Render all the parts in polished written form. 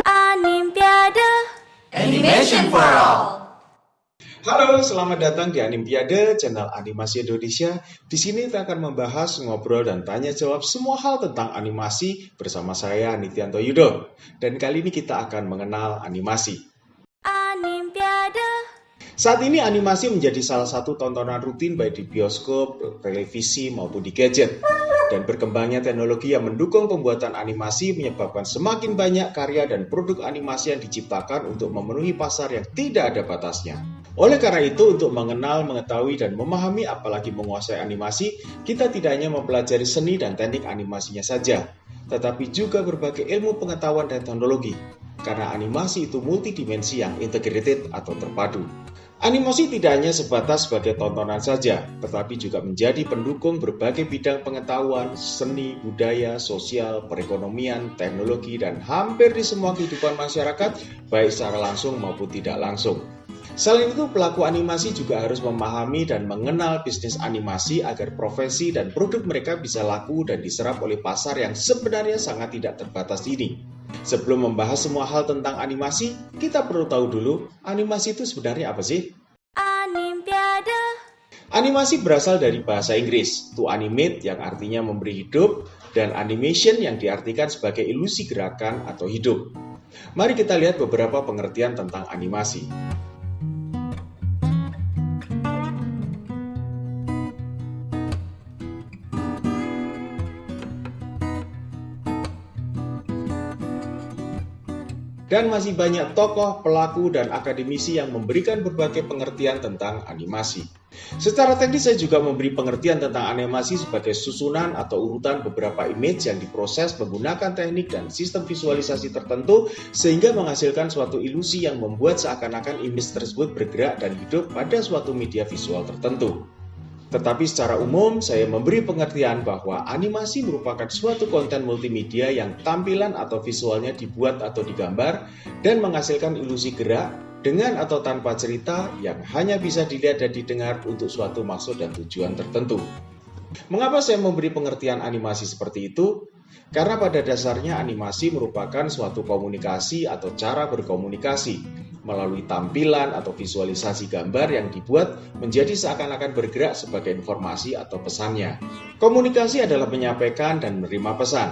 Animpiade Animation for All. Halo, selamat datang di Animpiade, channel animasi Indonesia. Di sini kita akan membahas, ngobrol, dan tanya jawab semua hal tentang animasi bersama saya, Nityanto Yudo. Dan kali ini kita akan mengenal animasi. Animpiade Saat ini animasi menjadi salah satu tontonan rutin baik di bioskop, televisi, maupun di gadget. Dan berkembangnya teknologi yang mendukung pembuatan animasi menyebabkan semakin banyak karya dan produk animasi yang diciptakan untuk memenuhi pasar yang tidak ada batasnya. Oleh karena itu, untuk mengenal, mengetahui, dan memahami apalagi menguasai animasi, kita tidak hanya mempelajari seni dan teknik animasinya saja, tetapi juga berbagai ilmu pengetahuan dan teknologi. Karena animasi itu multidimensi yang integrated atau terpadu. Animasi tidak hanya sebatas sebagai tontonan saja, tetapi juga menjadi pendukung berbagai bidang pengetahuan, seni, budaya, sosial, perekonomian, teknologi, dan hampir di semua kehidupan masyarakat, baik secara langsung maupun tidak langsung. Selain itu, pelaku animasi juga harus memahami dan mengenal bisnis animasi agar profesi dan produk mereka bisa laku dan diserap oleh pasar yang sebenarnya sangat tidak terbatas ini. Sebelum membahas semua hal tentang animasi, kita perlu tahu dulu, animasi itu sebenarnya apa sih? Animpiade Animasi berasal dari bahasa Inggris, to animate yang artinya memberi hidup, dan animation yang diartikan sebagai ilusi gerakan atau hidup. Mari kita lihat beberapa pengertian tentang animasi. Dan masih banyak tokoh, pelaku, dan akademisi yang memberikan berbagai pengertian tentang animasi. Secara teknis saya juga memberi pengertian tentang animasi sebagai susunan atau urutan beberapa image yang diproses menggunakan teknik dan sistem visualisasi tertentu sehingga menghasilkan suatu ilusi yang membuat seakan-akan image tersebut bergerak dan hidup pada suatu media visual tertentu. Tetapi secara umum, saya memberi pengertian bahwa animasi merupakan suatu konten multimedia yang tampilan atau visualnya dibuat atau digambar dan menghasilkan ilusi gerak dengan atau tanpa cerita yang hanya bisa dilihat dan didengar untuk suatu maksud dan tujuan tertentu. Mengapa saya memberi pengertian animasi seperti itu? Karena pada dasarnya animasi merupakan suatu komunikasi atau cara berkomunikasi melalui tampilan atau visualisasi gambar yang dibuat menjadi seakan-akan bergerak sebagai informasi atau pesannya. Komunikasi adalah menyampaikan dan menerima pesan.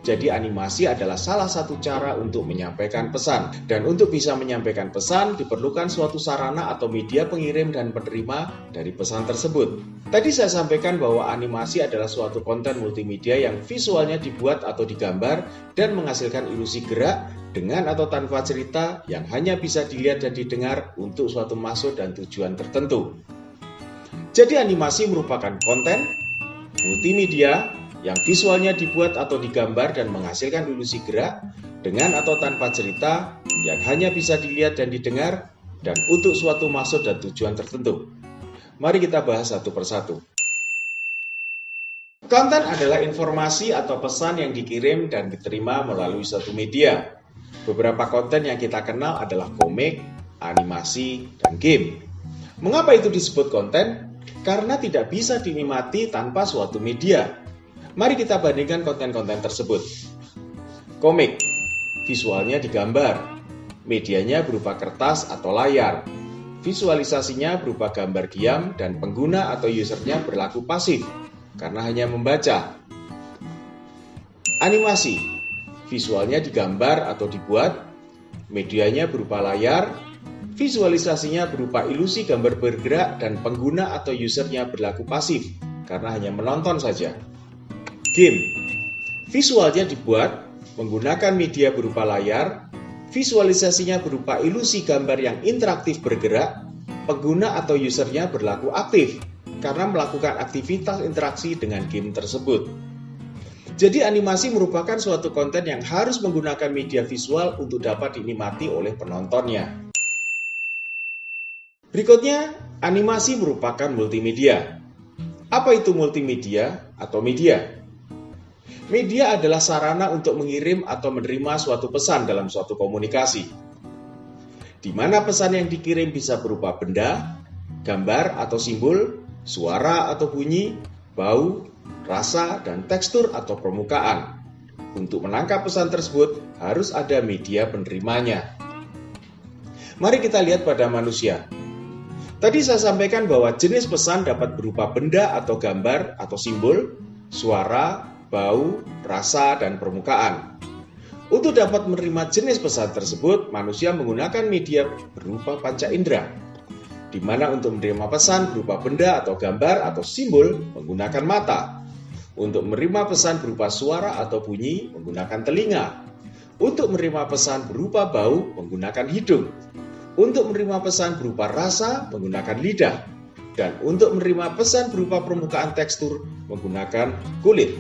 Jadi animasi adalah salah satu cara untuk menyampaikan pesan. Dan untuk bisa menyampaikan pesan diperlukan suatu sarana atau media pengirim dan penerima dari pesan tersebut. Tadi saya sampaikan bahwa animasi adalah suatu konten multimedia yang visualnya dibuat atau digambar dan menghasilkan ilusi gerak dengan atau tanpa cerita yang hanya bisa dilihat dan didengar untuk suatu maksud dan tujuan tertentu. Jadi animasi merupakan konten multimedia yang visualnya dibuat atau digambar dan menghasilkan ilusi gerak dengan atau tanpa cerita yang hanya bisa dilihat dan didengar dan untuk suatu maksud dan tujuan tertentu. Mari kita bahas satu persatu. Konten adalah informasi atau pesan yang dikirim dan diterima melalui suatu media. Beberapa konten yang kita kenal adalah komik, animasi, dan game. Mengapa itu disebut konten? Karena tidak bisa dinikmati tanpa suatu media. Mari kita bandingkan konten-konten tersebut. Komik, visualnya digambar, medianya berupa kertas atau layar, visualisasinya berupa gambar diam dan pengguna atau usernya berlaku pasif karena hanya membaca. Animasi, visualnya digambar atau dibuat, medianya berupa layar, visualisasinya berupa ilusi gambar bergerak dan pengguna atau usernya berlaku pasif karena hanya menonton saja. Game, visualnya dibuat menggunakan media berupa layar, visualisasinya berupa ilusi gambar yang interaktif bergerak, pengguna atau usernya berlaku aktif karena melakukan aktivitas interaksi dengan game tersebut. Jadi animasi merupakan suatu konten yang harus menggunakan media visual untuk dapat dinikmati oleh penontonnya. Berikutnya, animasi merupakan multimedia. Apa itu multimedia atau media? Media adalah sarana untuk mengirim atau menerima suatu pesan dalam suatu komunikasi, di mana pesan yang dikirim bisa berupa benda, gambar atau simbol, suara atau bunyi, bau, rasa, dan tekstur atau permukaan. untuk menangkap pesan tersebut harus ada media penerimanya. Mari kita lihat pada manusia. Tadi saya sampaikan bahwa jenis pesan dapat berupa benda atau gambar atau simbol, suara, bau, rasa, dan permukaan. Untuk dapat menerima jenis pesan tersebut, manusia menggunakan media berupa panca indera, di mana untuk menerima pesan berupa benda atau gambar atau simbol menggunakan mata, untuk menerima pesan berupa suara atau bunyi menggunakan telinga, untuk menerima pesan berupa bau menggunakan hidung, untuk menerima pesan berupa rasa menggunakan lidah, dan untuk menerima pesan berupa permukaan tekstur menggunakan kulit.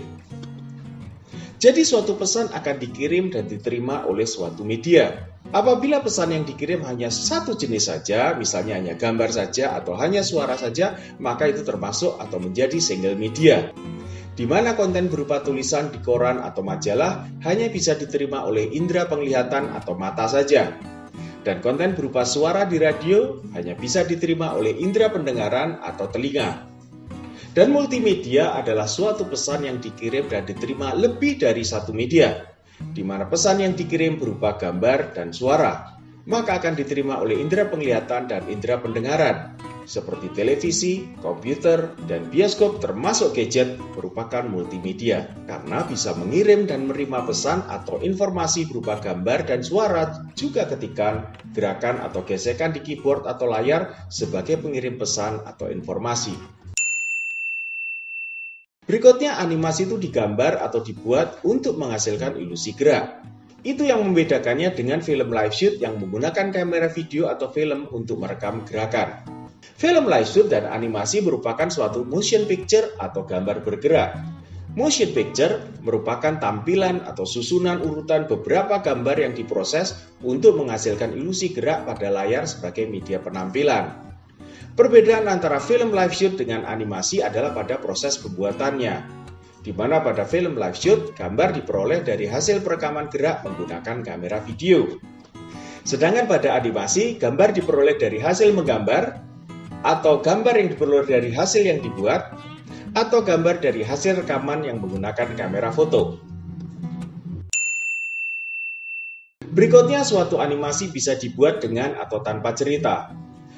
Jadi suatu pesan akan dikirim dan diterima oleh suatu media. Apabila pesan yang dikirim hanya satu jenis saja, misalnya hanya gambar saja atau hanya suara saja, maka itu termasuk atau menjadi single media, di mana konten berupa tulisan di koran atau majalah hanya bisa diterima oleh indera penglihatan atau mata saja. Dan konten berupa suara di radio hanya bisa diterima oleh indera pendengaran atau telinga. Dan multimedia adalah suatu pesan yang dikirim dan diterima lebih dari satu media, di mana pesan yang dikirim berupa gambar dan suara, maka akan diterima oleh indera penglihatan dan indera pendengaran, seperti televisi, komputer, dan bioskop termasuk gadget merupakan multimedia, karena bisa mengirim dan menerima pesan atau informasi berupa gambar dan suara, juga ketikan, gerakan atau gesekan di keyboard atau layar sebagai pengirim pesan atau informasi. Berikutnya, animasi itu digambar atau dibuat untuk menghasilkan ilusi gerak. Itu yang membedakannya dengan film live shoot yang menggunakan kamera video atau film untuk merekam gerakan. Film live shoot dan animasi merupakan suatu motion picture atau gambar bergerak. Motion picture merupakan tampilan atau susunan urutan beberapa gambar yang diproses untuk menghasilkan ilusi gerak pada layar sebagai media penampilan. Perbedaan antara film live shoot dengan animasi adalah pada proses pembuatannya, di mana pada film live shoot, gambar diperoleh dari hasil perekaman gerak menggunakan kamera video. Sedangkan pada animasi, gambar diperoleh dari hasil menggambar, atau gambar yang diperoleh dari hasil yang dibuat, atau gambar dari hasil rekaman yang menggunakan kamera foto. Berikutnya, suatu animasi bisa dibuat dengan atau tanpa cerita.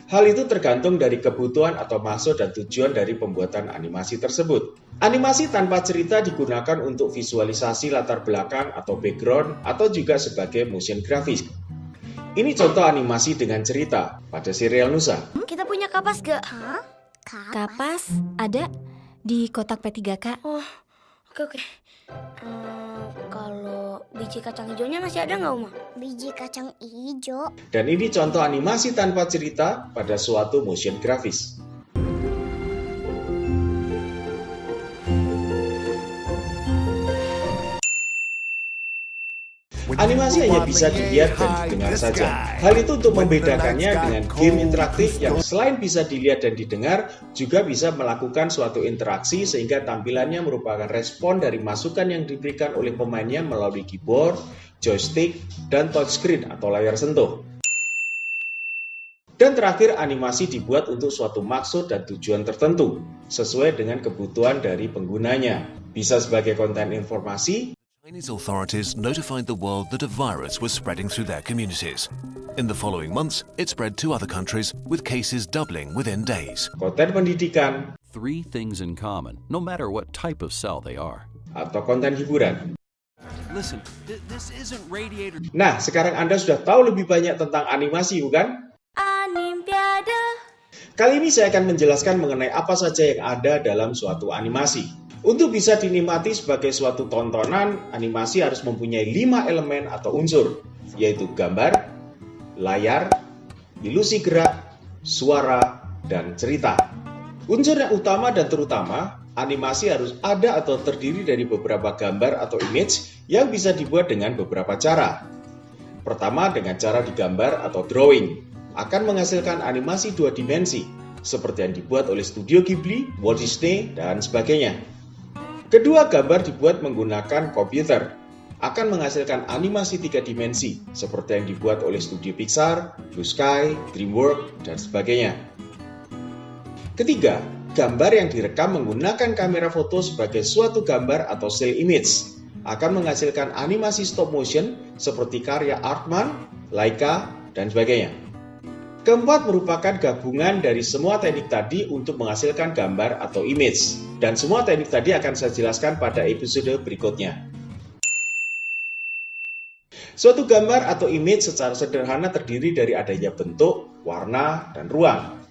Hal itu tergantung dari kebutuhan atau maksud dan tujuan dari pembuatan animasi tersebut. Animasi tanpa cerita digunakan untuk visualisasi latar belakang atau background atau juga sebagai motion graphics. Ini contoh animasi dengan cerita pada serial Nusa. Kita punya kapas gak? Hah? Kapas ada di kotak P3K. Oh, oke. Kalau biji kacang hijaunya masih ada nggak, Uma? Biji kacang hijau. Dan ini contoh animasi tanpa cerita pada suatu motion graphics. Animasi hanya bisa dilihat dan didengar saja. Hal itu untuk membedakannya dengan game interaktif yang selain bisa dilihat dan didengar, juga bisa melakukan suatu interaksi sehingga tampilannya merupakan respon dari masukan yang diberikan oleh pemainnya melalui keyboard, joystick, dan touchscreen atau layar sentuh. Dan terakhir, animasi dibuat untuk suatu maksud dan tujuan tertentu, sesuai dengan kebutuhan dari penggunanya. Bisa sebagai konten informasi, Chinese authorities notified the world that a virus was spreading through their communities. In the following months, it spread to other countries, with cases doubling within days. konten pendidikan, Three things in common, no matter what type of cell they are. atau konten hiburan. Listen, this isn't Radiator. Nah, sekarang Anda sudah tahu lebih banyak tentang animasi, bukan? Animpiade. Kali ini saya akan menjelaskan mengenai apa saja yang ada dalam suatu animasi. Untuk bisa dinikmati sebagai suatu tontonan, animasi harus mempunyai 5 elemen atau unsur, yaitu gambar, layar, ilusi gerak, suara, dan cerita. Unsur yang utama dan terutama, animasi harus ada atau terdiri dari beberapa gambar atau image yang bisa dibuat dengan beberapa cara. Pertama, dengan cara digambar atau drawing, akan menghasilkan animasi 2 dimensi, seperti yang dibuat oleh Studio Ghibli, Walt Disney, dan sebagainya. Kedua, gambar dibuat menggunakan komputer, akan menghasilkan animasi 3 dimensi, seperti yang dibuat oleh Studio Pixar, Blue Sky, DreamWorks, dan sebagainya. Ketiga, gambar yang direkam menggunakan kamera foto sebagai suatu gambar atau still image, akan menghasilkan animasi stop motion seperti karya Artman, Laika, dan sebagainya. Keempat merupakan gabungan dari semua teknik tadi untuk menghasilkan gambar atau image. Dan semua teknik tadi akan saya jelaskan pada episode berikutnya. Suatu gambar atau image secara sederhana terdiri dari adanya bentuk, warna, dan ruang,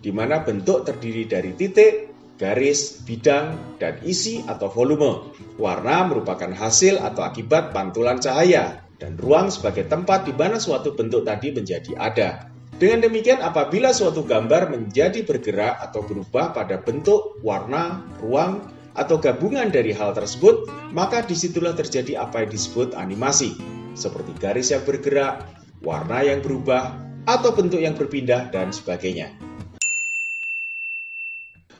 di mana bentuk terdiri dari titik, garis, bidang, dan isi atau volume. Warna merupakan hasil atau akibat pantulan cahaya, dan ruang sebagai tempat di mana suatu bentuk tadi menjadi ada. Dengan demikian, apabila suatu gambar menjadi bergerak atau berubah pada bentuk, warna, ruang, atau gabungan dari hal tersebut, maka disitulah terjadi apa yang disebut animasi, seperti garis yang bergerak, warna yang berubah, atau bentuk yang berpindah, dan sebagainya.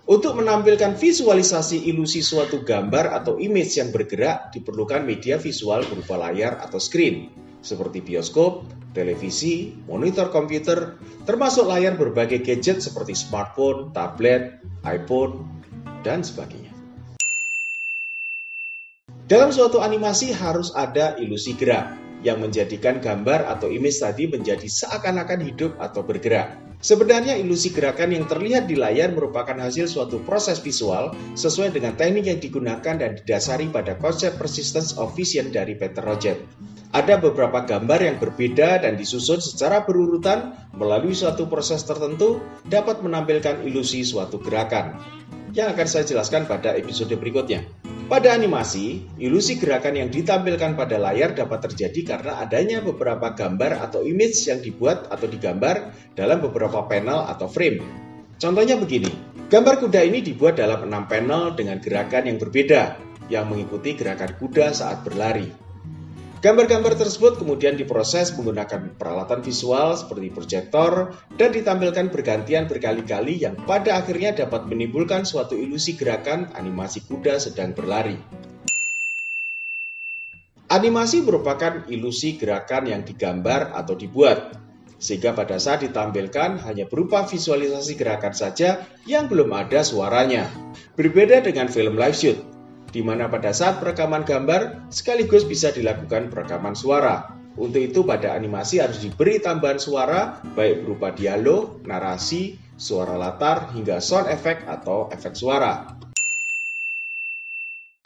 Untuk menampilkan visualisasi ilusi suatu gambar atau image yang bergerak, diperlukan media visual berupa layar atau screen, seperti bioskop, televisi, monitor komputer, termasuk layar berbagai gadget seperti smartphone, tablet, iPhone, dan sebagainya. Dalam suatu animasi harus ada ilusi gerak, yang menjadikan gambar atau image tadi menjadi seakan-akan hidup atau bergerak. Sebenarnya ilusi gerakan yang terlihat di layar merupakan hasil suatu proses visual sesuai dengan teknik yang digunakan dan didasari pada konsep persistence of vision dari Peter Roget. Ada beberapa gambar yang berbeda dan disusun secara berurutan melalui suatu proses tertentu dapat menampilkan ilusi suatu gerakan, yang akan saya jelaskan pada episode berikutnya. Pada animasi, ilusi gerakan yang ditampilkan pada layar dapat terjadi karena adanya beberapa gambar atau image yang dibuat atau digambar dalam beberapa panel atau frame. Contohnya begini, gambar kuda ini dibuat dalam 6 panel dengan gerakan yang berbeda, yang mengikuti gerakan kuda saat berlari. Gambar-gambar tersebut kemudian diproses menggunakan peralatan visual seperti proyektor dan ditampilkan bergantian berkali-kali yang pada akhirnya dapat menimbulkan suatu ilusi gerakan animasi kuda sedang berlari. Animasi merupakan ilusi gerakan yang digambar atau dibuat, sehingga pada saat ditampilkan hanya berupa visualisasi gerakan saja yang belum ada suaranya. Berbeda dengan film live shoot, di mana pada saat perekaman gambar sekaligus bisa dilakukan perekaman suara. Untuk itu pada animasi harus diberi tambahan suara baik berupa dialog, narasi, suara latar, hingga sound effect atau efek suara.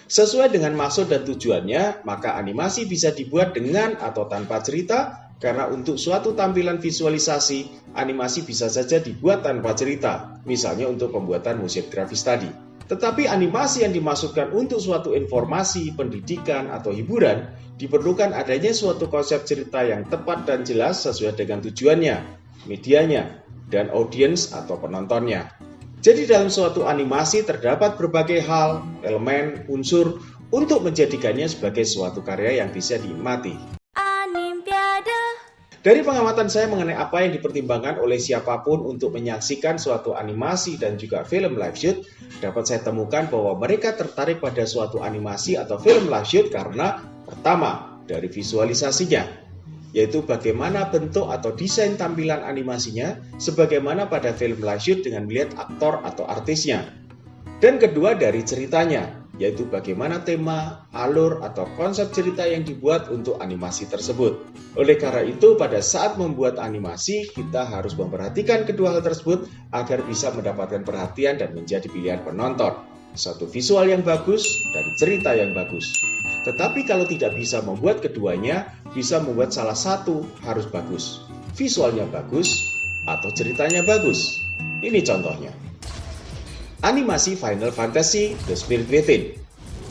Sesuai dengan maksud dan tujuannya, maka animasi bisa dibuat dengan atau tanpa cerita, karena untuk suatu tampilan visualisasi, animasi bisa saja dibuat tanpa cerita, misalnya untuk pembuatan motion grafis tadi. Tetapi animasi yang dimasukkan untuk suatu informasi, pendidikan, atau hiburan, diperlukan adanya suatu konsep cerita yang tepat dan jelas sesuai dengan tujuannya, medianya, dan audiens atau penontonnya. Jadi dalam suatu animasi terdapat berbagai hal, elemen, unsur untuk menjadikannya sebagai suatu karya yang bisa dinikmati. Dari pengamatan saya mengenai apa yang dipertimbangkan oleh siapapun untuk menyaksikan suatu animasi dan juga film live shoot, dapat saya temukan bahwa mereka tertarik pada suatu animasi atau film live shoot karena pertama, dari visualisasinya, yaitu bagaimana bentuk atau desain tampilan animasinya sebagaimana pada film live shoot dengan melihat aktor atau artisnya. Dan kedua, dari ceritanya, yaitu bagaimana tema, alur, atau konsep cerita yang dibuat untuk animasi tersebut. Oleh karena itu, pada saat membuat animasi, kita harus memperhatikan kedua hal tersebut agar bisa mendapatkan perhatian dan menjadi pilihan penonton. Satu visual yang bagus dan cerita yang bagus. Tetapi kalau tidak bisa membuat keduanya, bisa membuat salah satu harus bagus. Visualnya bagus atau ceritanya bagus. Ini contohnya. Animasi Final Fantasy The Spirit Within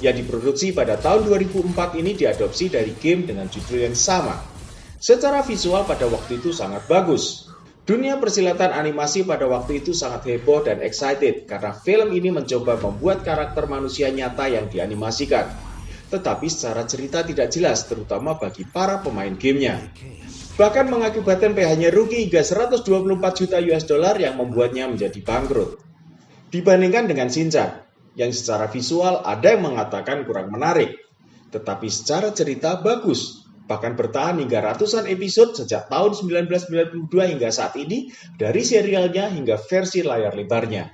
yang diproduksi pada tahun 2004 ini diadopsi dari game dengan judul yang sama. Secara visual pada waktu itu sangat bagus. Dunia persilatan animasi pada waktu itu sangat heboh dan excited karena film ini mencoba membuat karakter manusia nyata yang dianimasikan. Tetapi secara cerita tidak jelas, terutama bagi para pemain gamenya. Bahkan mengakibatkan pH-nya rugi hingga 124 juta $, yang membuatnya menjadi bangkrut. Dibandingkan dengan Shinchan, yang secara visual ada yang mengatakan kurang menarik, tetapi secara cerita bagus, bahkan bertahan hingga ratusan episode sejak tahun 1992 hingga saat ini, dari serialnya hingga versi layar lebarnya.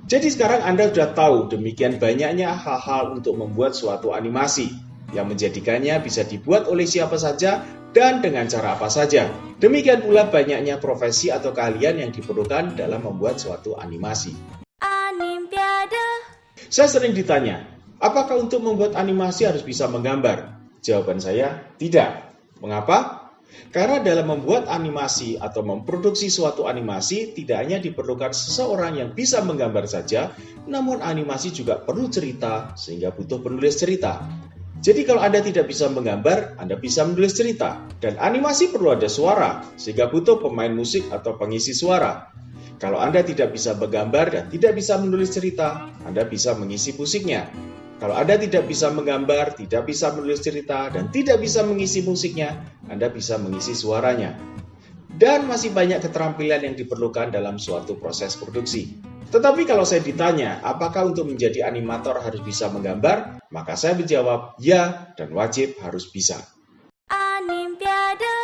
Jadi sekarang Anda sudah tahu demikian banyaknya hal-hal untuk membuat suatu animasi. yang menjadikannya bisa dibuat oleh siapa saja dan dengan cara apa saja. Demikian pula banyaknya profesi atau keahlian yang diperlukan dalam membuat suatu animasi. Animpiade. Saya sering ditanya, apakah untuk membuat animasi harus bisa menggambar? Jawaban saya, tidak. Mengapa? Karena dalam membuat animasi atau memproduksi suatu animasi tidak hanya diperlukan seseorang yang bisa menggambar saja, namun animasi juga perlu cerita sehingga butuh penulis cerita. Jadi kalau Anda tidak bisa menggambar, Anda bisa menulis cerita. Dan animasi perlu ada suara sehingga butuh pemain musik atau pengisi suara. Kalau Anda tidak bisa menggambar dan tidak bisa menulis cerita, Anda bisa mengisi musiknya. Kalau Anda tidak bisa menggambar, tidak bisa menulis cerita, dan tidak bisa mengisi musiknya, Anda bisa mengisi suaranya. Dan masih banyak keterampilan yang diperlukan dalam suatu proses produksi. Tetapi kalau saya ditanya, apakah untuk menjadi animator harus bisa menggambar? Maka saya menjawab, ya dan wajib harus bisa. Animpiade.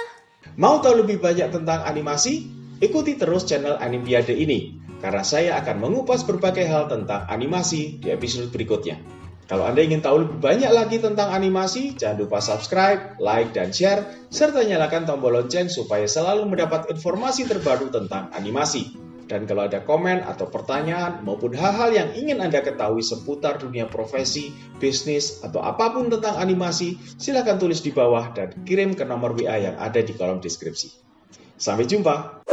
Mau tahu lebih banyak tentang animasi? Ikuti terus channel Animpiade ini, karena saya akan mengupas berbagai hal tentang animasi di episode berikutnya. Kalau Anda ingin tahu lebih banyak lagi tentang animasi, jangan lupa subscribe, like, dan share, serta nyalakan tombol lonceng supaya selalu mendapat informasi terbaru tentang animasi. Dan kalau ada komen atau pertanyaan maupun hal-hal yang ingin Anda ketahui seputar dunia profesi, bisnis, atau apapun tentang animasi, silakan tulis di bawah dan kirim ke nomor WA yang ada di kolom deskripsi. Sampai jumpa!